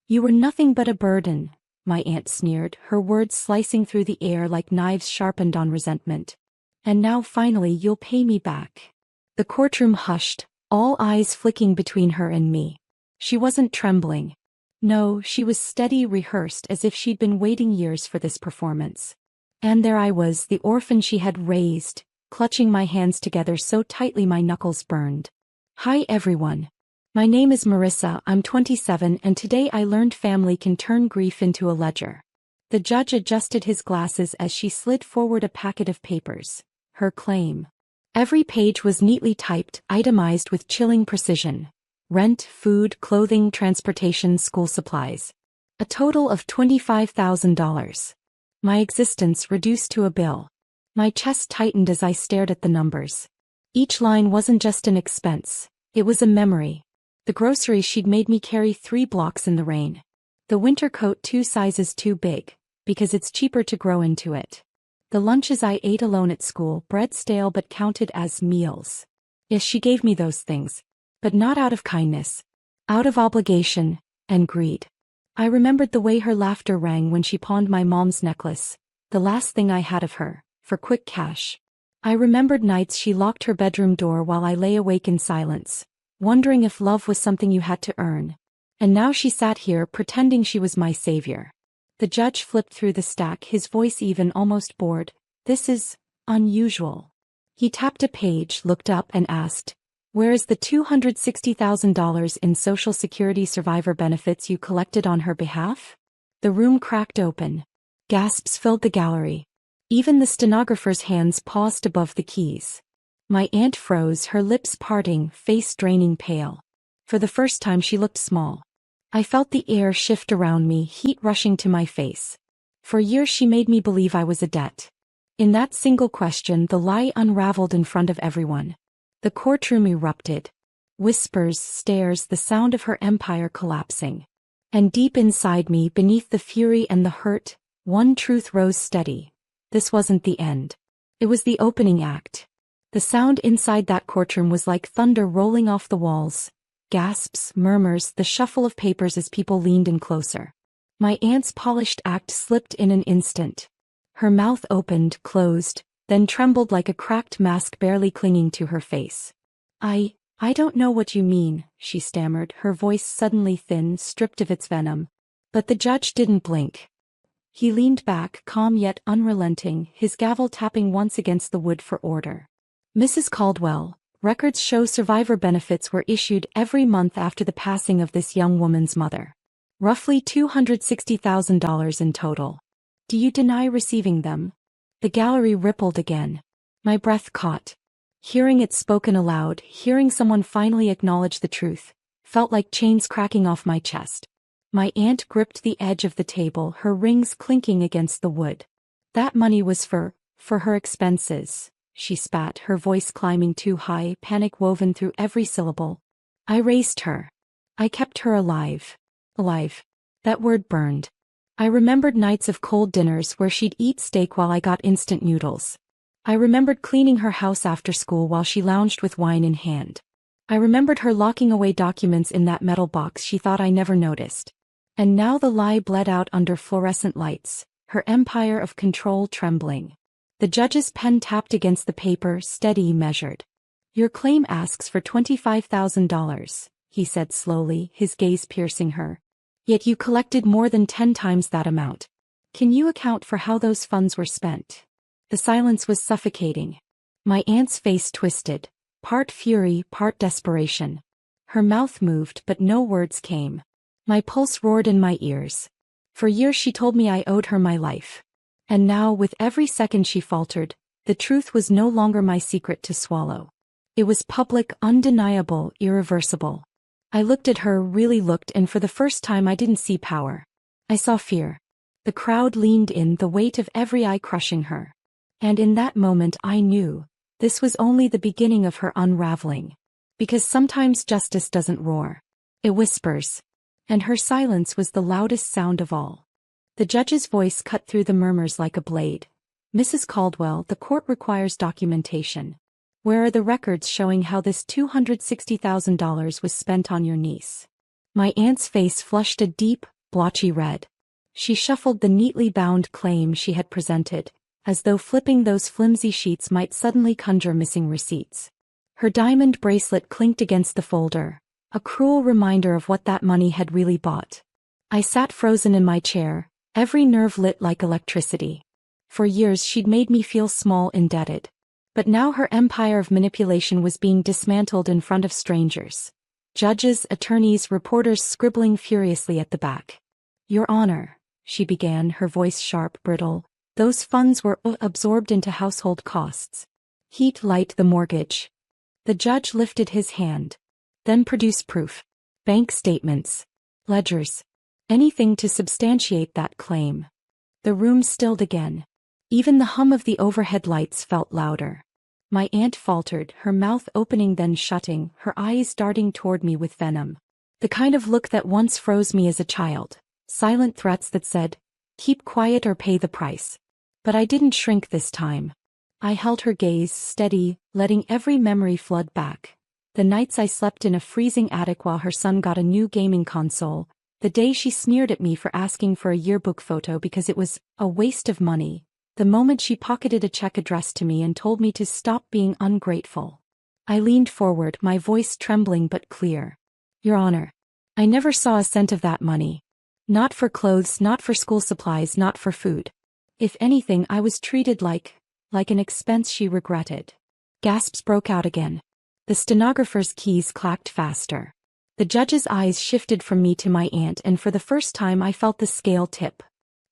You were nothing but a burden, my aunt sneered, her words slicing through the air like knives sharpened on resentment. And now finally you'll pay me back. The courtroom hushed, all eyes flicking between her and me. She wasn't trembling. No, she was steady, rehearsed, as if she'd been waiting years for this performance. And there I was, the orphan she had raised, clutching my hands together so tightly my knuckles burned. Hi everyone. My name is Marissa, I'm 27, and today I learned family can turn grief into a ledger. The judge adjusted his glasses as she slid forward a packet of papers. Her claim. Every page was neatly typed, itemized with chilling precision. Rent, food, clothing, transportation, school supplies. A total of $25,000. My existence reduced to a bill. My chest tightened as I stared at the numbers. Each line wasn't just an expense, it was a memory. The groceries she'd made me carry 3 blocks in the rain. The winter coat 2 sizes too big, because it's cheaper to grow into it. The lunches I ate alone at school, bread stale but counted as meals. Yes, she gave me those things, but not out of kindness, out of obligation and greed. I remembered the way her laughter rang when she pawned my mom's necklace, the last thing I had of her, for quick cash. I remembered nights she locked her bedroom door while I lay awake in silence, wondering if love was something you had to earn. And now she sat here pretending she was my savior. The judge flipped through the stack, his voice even, almost bored. This is unusual. He tapped a page, looked up and asked, "Where is the $260,000 in Social Security survivor benefits you collected on her behalf?" The room cracked open. Gasps filled the gallery. Even the stenographer's hands paused above the keys. My aunt froze, her lips parting, face draining pale. For the first time she looked small. I felt the air shift around me, heat rushing to my face. For years she made me believe I was a debt. In that single question the lie unraveled in front of everyone. The courtroom erupted. Whispers, stares, the sound of her empire collapsing. And deep inside me, beneath the fury and the hurt, one truth rose steady. This wasn't the end. It was the opening act. The sound inside that courtroom was like thunder rolling off the walls. Gasps, murmurs, the shuffle of papers as people leaned in closer. My aunt's polished act slipped in an instant. Her mouth opened, closed, then trembled like a cracked mask barely clinging to her face. I don't know what you mean," she stammered, her voice suddenly thin, stripped of its venom. But the judge didn't blink. He leaned back, calm yet unrelenting, his gavel tapping once against the wood for order. "Mrs. Caldwell, records show survivor benefits were issued every month after the passing of this young woman's mother. Roughly $260,000 in total. Do you deny receiving them?" The gallery rippled again. My breath caught. Hearing it spoken aloud, hearing someone finally acknowledge the truth, felt like chains cracking off my chest. My aunt gripped the edge of the table, her rings clinking against the wood. "That money was for her expenses," she spat, her voice climbing too high, panic woven through every syllable. "I raised her. I kept her alive." Alive. That word burned. I remembered nights of cold dinners where she'd eat steak while I got instant noodles. I remembered cleaning her house after school while she lounged with wine in hand. I remembered her locking away documents in that metal box she thought I never noticed. And now the lie bled out under fluorescent lights, her empire of control trembling. The judge's pen tapped against the paper, steady, measured. "Your claim asks for $25,000, he said slowly, his gaze piercing her. "Yet you collected more than 10 times that amount. Can you account for how those funds were spent?" The silence was suffocating. My aunt's face twisted, part fury, part desperation. Her mouth moved, but no words came. My pulse roared in my ears. For years she told me I owed her my life. And now, with every second she faltered, the truth was no longer my secret to swallow. It was public, undeniable, irreversible. I looked at her, really looked, and for the first time I didn't see power. I saw fear. The crowd leaned in, the weight of every eye crushing her. And in that moment I knew, this was only the beginning of her unraveling. Because sometimes justice doesn't roar. It whispers. And her silence was the loudest sound of all. The judge's voice cut through the murmurs like a blade. "Mrs. Caldwell, the court requires documentation. Where are the records showing how this $260,000 was spent on your niece?" My aunt's face flushed a deep, blotchy red. She shuffled the neatly bound claim she had presented, as though flipping those flimsy sheets might suddenly conjure missing receipts. Her diamond bracelet clinked against the folder, a cruel reminder of what that money had really bought. I sat frozen in my chair, every nerve lit like electricity. For years she'd made me feel small, indebted. But now her empire of manipulation was being dismantled in front of strangers. Judges, attorneys, reporters scribbling furiously at the back. "Your Honor," she began, her voice sharp, brittle, "those funds were absorbed into household costs. Heat, light, the mortgage." The judge lifted his hand. "Then produce proof. Bank statements. Ledgers. Anything to substantiate that claim." The room stilled again. Even the hum of the overhead lights felt louder. My aunt faltered, her mouth opening then shutting, her eyes darting toward me with venom. The kind of look that once froze me as a child. Silent threats that said, "Keep quiet or pay the price." But I didn't shrink this time. I held her gaze steady, letting every memory flood back. The nights I slept in a freezing attic while her son got a new gaming console. The day she sneered at me for asking for a yearbook photo because it was a waste of money. The moment she pocketed a check addressed to me and told me to stop being ungrateful. I leaned forward, my voice trembling but clear. "Your Honor, I never saw a cent of that money. Not for clothes, not for school supplies, not for food. If anything, I was treated like an expense she regretted." Gasps broke out again. The stenographer's keys clacked faster. The judge's eyes shifted from me to my aunt, and for the first time I felt the scale tip.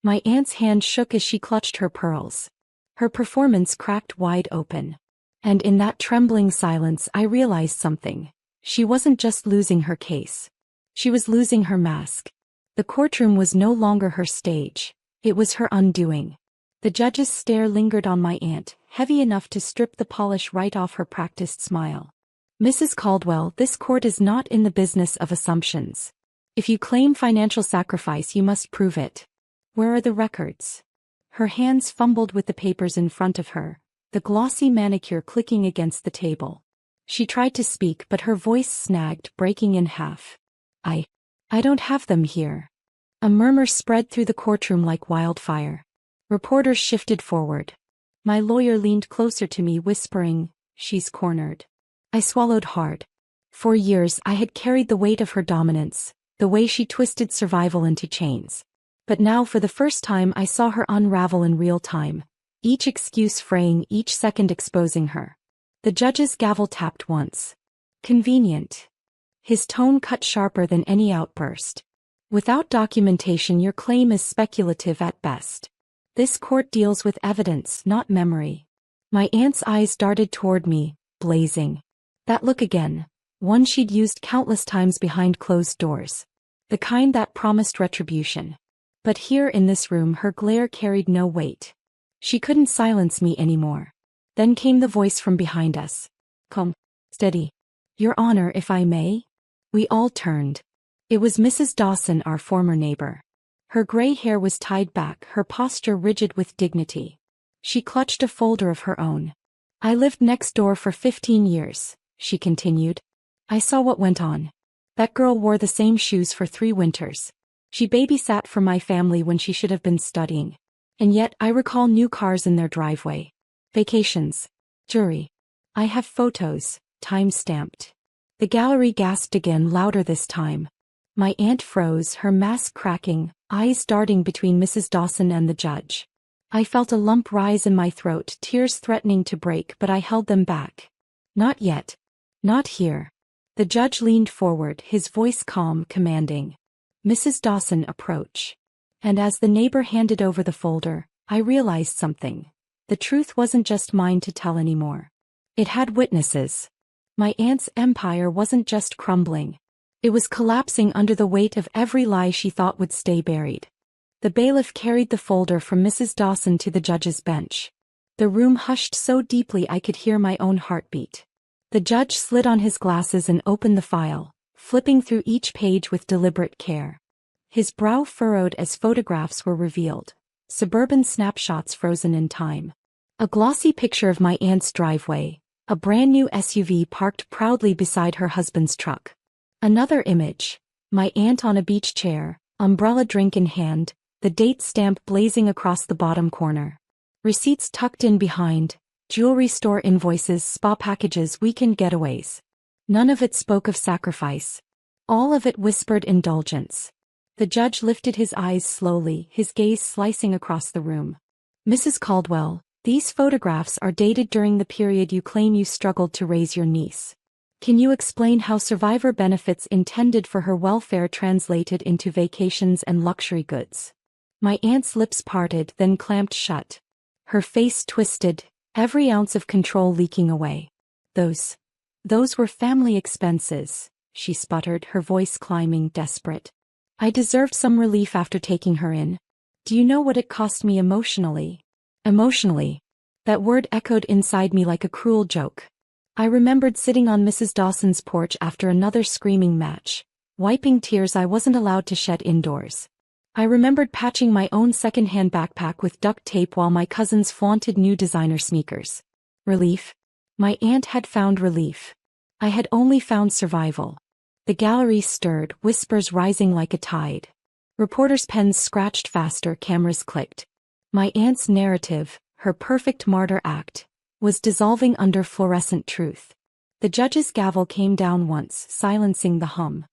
My aunt's hand shook as she clutched her pearls. Her performance cracked wide open. And in that trembling silence I realized something. She wasn't just losing her case. She was losing her mask. The courtroom was no longer her stage. It was her undoing. The judge's stare lingered on my aunt, heavy enough to strip the polish right off her practiced smile. "Mrs. Caldwell, this court is not in the business of assumptions. If you claim financial sacrifice, you must prove it. Where are the records?" Her hands fumbled with the papers in front of her, the glossy manicure clicking against the table. She tried to speak, but her voice snagged, breaking in half. I don't have them here." A murmur spread through the courtroom like wildfire. Reporters shifted forward. My lawyer leaned closer to me, whispering, "She's cornered." I swallowed hard. For years I had carried the weight of her dominance, the way she twisted survival into chains. But now for the first time I saw her unravel in real time, each excuse fraying, each second exposing her. The judge's gavel tapped once. "Convenient." His tone cut sharper than any outburst. "Without documentation, your claim is speculative at best. This court deals with evidence, not memory." My aunt's eyes darted toward me, blazing. That look again, one she'd used countless times behind closed doors. The kind that promised retribution. But here in this room her glare carried no weight. She couldn't silence me anymore. Then came the voice from behind us. "Calm. Steady. Your Honor, if I may?" We all turned. It was Mrs. Dawson, our former neighbor. Her gray hair was tied back, her posture rigid with dignity. She clutched a folder of her own. "I lived next door for 15 years, she continued. "I saw what went on. That girl wore the same shoes for 3 winters. She babysat for my family when she should have been studying. And yet I recall new cars in their driveway. Vacations. Jury. I have photos, time-stamped." The gallery gasped again, louder this time. My aunt froze, her mask cracking, eyes darting between Mrs. Dawson and the judge. I felt a lump rise in my throat, tears threatening to break, but I held them back. "Not yet. Not here." The judge leaned forward, his voice calm, commanding. "Mrs. Dawson, approach." And as the neighbor handed over the folder, I realized something. The truth wasn't just mine to tell anymore. It had witnesses. My aunt's empire wasn't just crumbling. It was collapsing under the weight of every lie she thought would stay buried. The bailiff carried the folder from Mrs. Dawson to the judge's bench. The room hushed so deeply I could hear my own heartbeat. The judge slid on his glasses and opened the file, flipping through each page with deliberate care. His brow furrowed as photographs were revealed, suburban snapshots frozen in time. A glossy picture of my aunt's driveway, a brand new SUV parked proudly beside her husband's truck. Another image, my aunt on a beach chair, umbrella drink in hand, the date stamp blazing across the bottom corner. Receipts tucked in behind, jewelry store invoices, spa packages, weekend getaways. None of it spoke of sacrifice. All of it whispered indulgence. The judge lifted his eyes slowly, his gaze slicing across the room. Mrs. Caldwell, these photographs are dated during the period you claim you struggled to raise your niece. Can you explain how survivor benefits intended for her welfare translated into vacations and luxury goods? My aunt's lips parted, then clamped shut. Her face twisted, every ounce of control leaking away. Those were family expenses, she sputtered, her voice climbing, desperate. I deserved some relief after taking her in. Do you know what it cost me emotionally? Emotionally. That word echoed inside me like a cruel joke. I remembered sitting on Mrs. Dawson's porch after another screaming match, wiping tears I wasn't allowed to shed indoors. I remembered patching my own second-hand backpack with duct tape while my cousins flaunted new designer sneakers. Relief? My aunt had found relief. I had only found survival. The gallery stirred, whispers rising like a tide. Reporters' pens scratched faster, cameras clicked. My aunt's narrative, her perfect martyr act, was dissolving under fluorescent truth. The judge's gavel came down once, silencing the hum.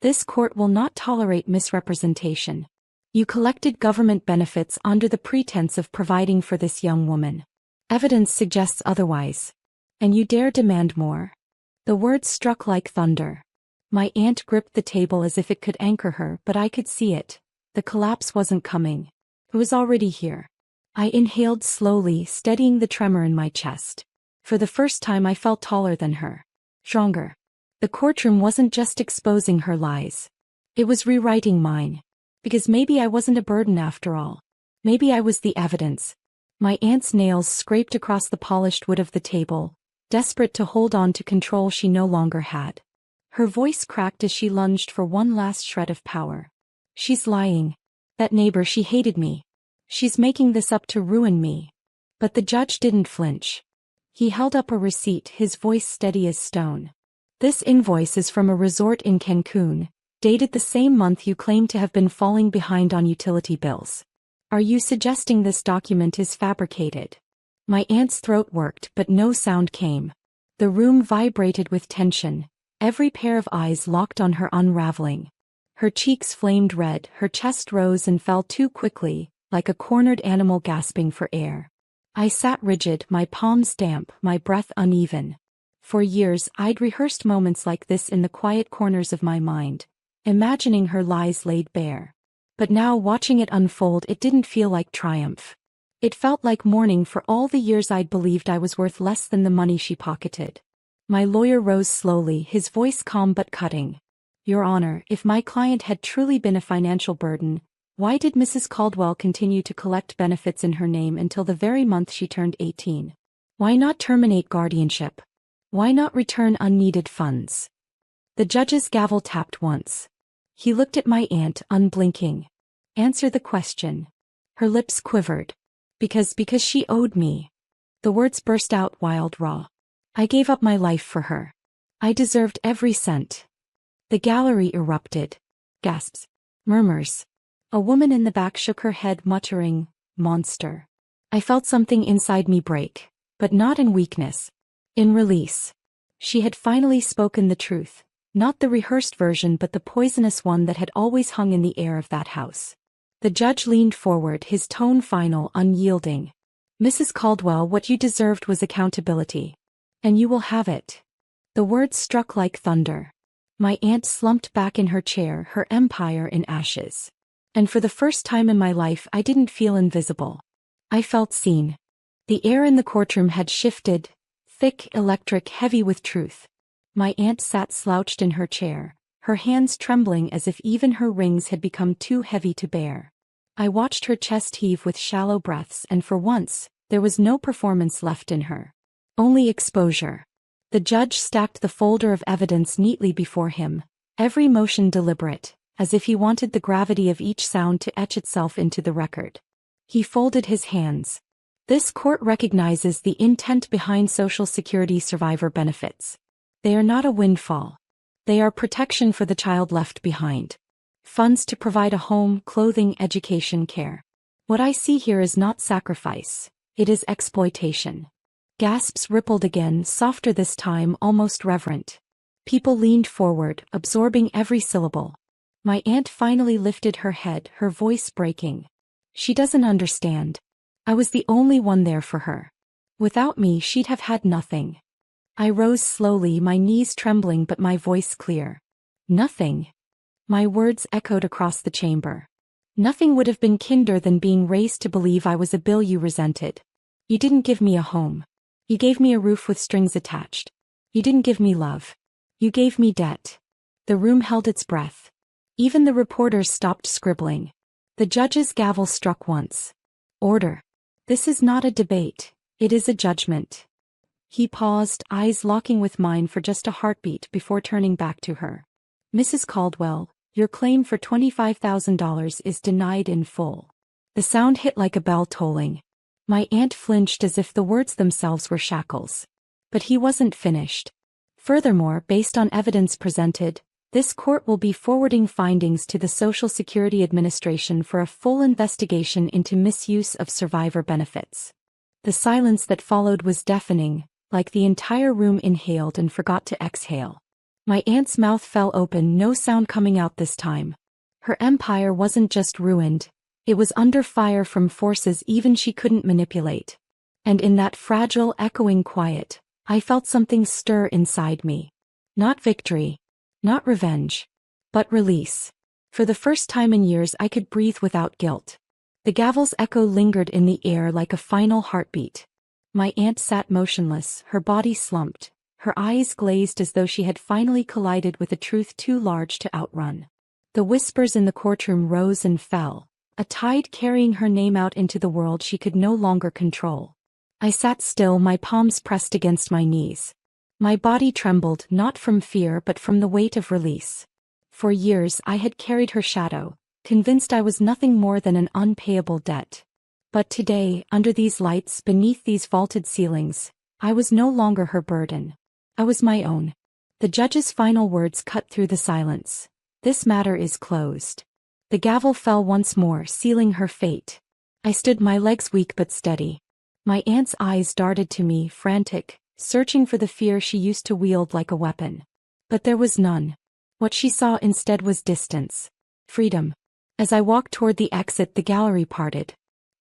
This court will not tolerate misrepresentation. You collected government benefits under the pretense of providing for this young woman. Evidence suggests otherwise. And you dare demand more? The words struck like thunder. My aunt gripped the table as if it could anchor her, but I could see it. The collapse wasn't coming. It was already here. I inhaled slowly, steadying the tremor in my chest. For the first time I felt taller than her. Stronger. The courtroom wasn't just exposing her lies. It was rewriting mine. Because maybe I wasn't a burden after all. Maybe I was the evidence. My aunt's nails scraped across the polished wood of the table, desperate to hold on to control she no longer had. Her voice cracked as she lunged for one last shred of power. She's lying. That neighbor, she hated me. She's making this up to ruin me. But the judge didn't flinch. He held up a receipt, his voice steady as stone. This invoice is from a resort in Cancun, dated the same month you claim to have been falling behind on utility bills. Are you suggesting this document is fabricated? My aunt's throat worked, but no sound came. The room vibrated with tension, every pair of eyes locked on her unraveling. Her cheeks flamed red, her chest rose and fell too quickly, like a cornered animal gasping for air. I sat rigid, my palms damp, my breath uneven. For years I'd rehearsed moments like this in the quiet corners of my mind, imagining her lies laid bare. But now, watching it unfold, it didn't feel like triumph. It felt like mourning for all the years I'd believed I was worth less than the money she pocketed. My lawyer rose slowly, his voice calm but cutting. Your Honor, if my client had truly been a financial burden, why did Mrs. Caldwell continue to collect benefits in her name until the very month she turned 18? Why not terminate guardianship? Why not return unneeded funds? The judge's gavel tapped once. He looked at my aunt, unblinking. Answer the question. Her lips quivered. Because she owed me. The words burst out wild, raw. I gave up my life for her. I deserved every cent. The gallery erupted. Gasps. Murmurs. A woman in the back shook her head, muttering, monster. I felt something inside me break, but not in weakness. In release. She had finally spoken the truth, not the rehearsed version but the poisonous one that had always hung in the air of that house. The judge leaned forward, his tone final, unyielding. Mrs. Caldwell, what you deserved was accountability. And you will have it. The words struck like thunder. My aunt slumped back in her chair, her empire in ashes. And for the first time in my life I didn't feel invisible. I felt seen. The air in the courtroom had shifted, thick, electric, heavy with truth. My aunt sat slouched in her chair, her hands trembling as if even her rings had become too heavy to bear. I watched her chest heave with shallow breaths, and for once, there was no performance left in her. Only exposure. The judge stacked the folder of evidence neatly before him, every motion deliberate, as if he wanted the gravity of each sound to etch itself into the record. He folded his hands. This court recognizes the intent behind Social Security survivor benefits. They are not a windfall. They are protection for the child left behind. Funds to provide a home, clothing, education, care. What I see here is not sacrifice. It is exploitation. Gasps rippled again, softer this time, almost reverent. People leaned forward, absorbing every syllable. My aunt finally lifted her head, her voice breaking. She doesn't understand. I was the only one there for her. Without me, she'd have had nothing. I rose slowly, my knees trembling but my voice clear. Nothing. My words echoed across the chamber. Nothing would have been kinder than being raised to believe I was a bill you resented. You didn't give me a home. You gave me a roof with strings attached. You didn't give me love. You gave me debt. The room held its breath. Even the reporters stopped scribbling. The judge's gavel struck once. Order. This is not a debate. It is a judgment. He paused, eyes locking with mine for just a heartbeat before turning back to her. Mrs. Caldwell, your claim for $25,000 is denied in full. The sound hit like a bell tolling. My aunt flinched as if the words themselves were shackles. But he wasn't finished. Furthermore, based on evidence presented, this court will be forwarding findings to the Social Security Administration for a full investigation into misuse of survivor benefits. The silence that followed was deafening, like the entire room inhaled and forgot to exhale. My aunt's mouth fell open, no sound coming out this time. Her empire wasn't just ruined. It was under fire from forces even she couldn't manipulate. And in that fragile, echoing quiet, I felt something stir inside me. Not victory. Not revenge. But release. For the first time in years I could breathe without guilt. The gavel's echo lingered in the air like a final heartbeat. My aunt sat motionless, her body slumped, her eyes glazed as though she had finally collided with a truth too large to outrun. The whispers in the courtroom rose and fell, a tide carrying her name out into the world she could no longer control. I sat still, my palms pressed against my knees. My body trembled, not from fear but from the weight of release. For years I had carried her shadow, convinced I was nothing more than an unpayable debt. But today, under these lights, beneath these vaulted ceilings, I was no longer her burden. I was my own. The judge's final words cut through the silence. This matter is closed. The gavel fell once more, sealing her fate. I stood, my legs weak but steady. My aunt's eyes darted to me, frantic, searching for the fear she used to wield like a weapon. But there was none. What she saw instead was distance. Freedom. As I walked toward the exit, the gallery parted.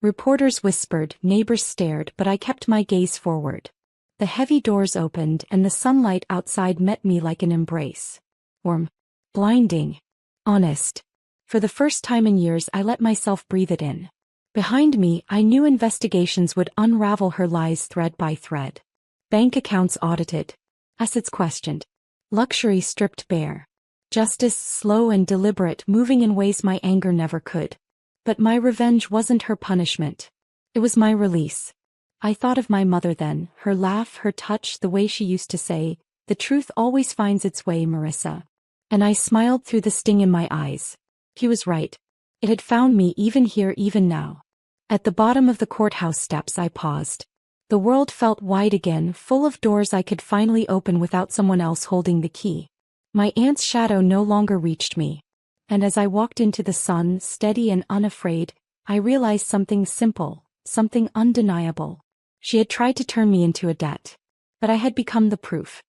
Reporters whispered, neighbors stared, but I kept my gaze forward. The heavy doors opened and the sunlight outside met me like an embrace. Warm. Blinding. Honest. For the first time in years I let myself breathe it in. Behind me, I knew investigations would unravel her lies thread by thread. Bank accounts audited. Assets questioned. Luxury stripped bare. Justice slow and deliberate, moving in ways my anger never could. But my revenge wasn't her punishment. It was my release. I thought of my mother then, her laugh, her touch, the way she used to say, "The truth always finds its way, Marissa." And I smiled through the sting in my eyes. He was right. It had found me, even here, even now. At the bottom of the courthouse steps I paused. The world felt wide again, full of doors I could finally open without someone else holding the key. My aunt's shadow no longer reached me. And as I walked into the sun, steady and unafraid, I realized something simple, something undeniable. She had tried to turn me into a debt. But I had become the proof.